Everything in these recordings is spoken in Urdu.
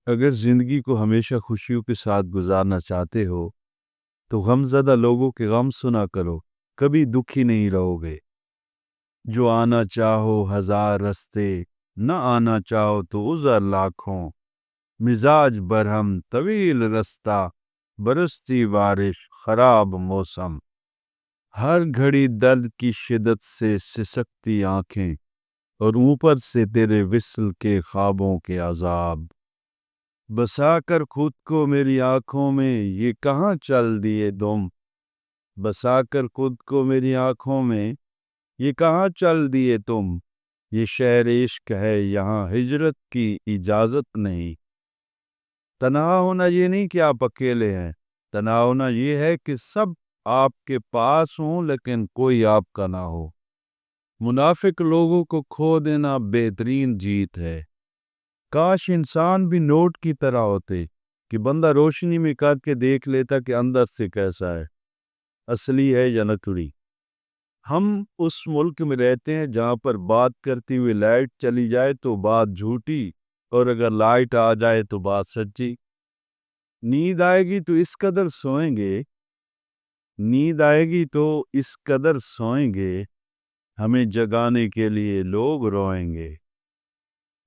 اگر زندگی کو ہمیشہ خوشیوں کے ساتھ گزارنا چاہتے ہو تو غم زدہ لوگوں کے غم سنا کرو، کبھی دکھی نہیں رہو گے۔ جو آنا چاہو ہزار رستے، نہ آنا چاہو تو عذر لاکھوں۔ مزاج برہم طویل رستہ، برستی بارش خراب موسم۔ ہر گھڑی درد کی شدت سے سسکتی آنکھیں، اور اوپر سے تیرے وصل کے خوابوں کے عذاب۔ بسا کر خود کو میری آنکھوں میں یہ کہاں چل دیے تم؟ بسا کر خود کو میری آنکھوں میں یہ کہاں چل دیے تم؟ یہ شہر عشق ہے، یہاں ہجرت کی اجازت نہیں۔ تنہا ہونا یہ نہیں کہ آپ اکیلے ہیں، تنہا ہونا یہ ہے کہ سب آپ کے پاس ہوں لیکن کوئی آپ کا نہ ہو۔ منافق لوگوں کو کھو دینا بہترین جیت ہے۔ کاش انسان بھی نوٹ کی طرح ہوتے کہ بندہ روشنی میں کر کے دیکھ لیتا کہ اندر سے کیسا ہے، اصلی ہے یا نکلی۔ ہم اس ملک میں رہتے ہیں جہاں پر بات کرتی ہوئی لائٹ چلی جائے تو بات جھوٹی، اور اگر لائٹ آ جائے تو بات سچی۔ نیند آئے گی تو اس قدر سوئیں گے، نیند آئے گی تو اس قدر سوئیں گے، ہمیں جگانے کے لیے لوگ روئیں گے۔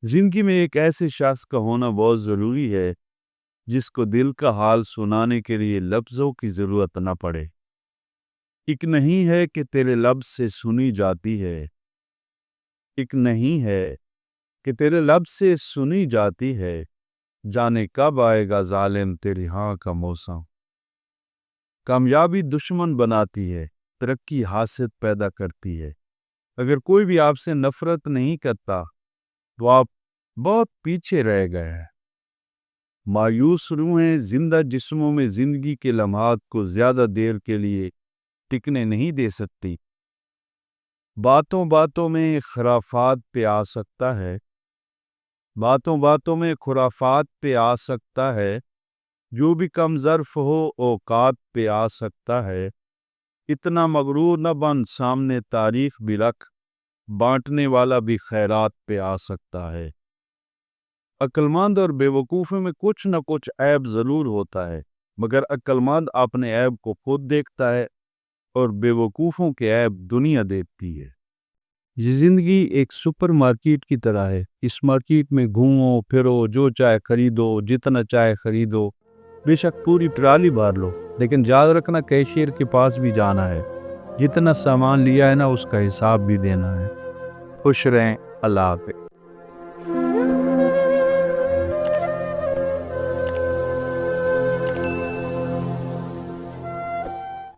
زندگی میں ایک ایسے شخص کا ہونا بہت ضروری ہے جس کو دل کا حال سنانے کے لیے لفظوں کی ضرورت نہ پڑے۔ ایک نہیں ہے کہ تیرے لب سے سنی جاتی ہے، ایک نہیں ہے کہ تیرے لب سے سنی جاتی ہے، جانے کب آئے گا ظالم تیری ہاں کا موسم۔ کامیابی دشمن بناتی ہے، ترقی حاسد پیدا کرتی ہے۔ اگر کوئی بھی آپ سے نفرت نہیں کرتا تو آپ بہت پیچھے رہ گئے ہیں۔ مایوس روحیں زندہ جسموں میں زندگی کے لمحات کو زیادہ دیر کے لیے ٹکنے نہیں دے سکتی۔ باتوں باتوں میں خرافات پہ آ سکتا ہے، باتوں باتوں میں خرافات پہ آ سکتا ہے، جو بھی کم ظرف ہو اوقات پہ آ سکتا ہے۔ اتنا مغرور نہ بن، سامنے تاریخ بھی رکھ، بانٹنے والا بھی خیرات پہ آ سکتا ہے۔ عقلمند اور بے وقوفوں میں کچھ نہ کچھ عیب ضرور ہوتا ہے، مگر عقلمند اپنے عیب کو خود دیکھتا ہے اور بے وقوفوں کے عیب دنیا دیکھتی ہے۔ یہ زندگی ایک سپر مارکیٹ کی طرح ہے۔ اس مارکیٹ میں گھومو پھرو، جو چاہے خریدو، جتنا چاہے خریدو، بے شک پوری ٹرالی بھر لو، لیکن یاد رکھنا کیشیئر کے پاس بھی جانا ہے، جتنا سامان لیا ہے نا اس کا حساب بھی دینا ہے۔ خوش رہیں، اللہ حافظ۔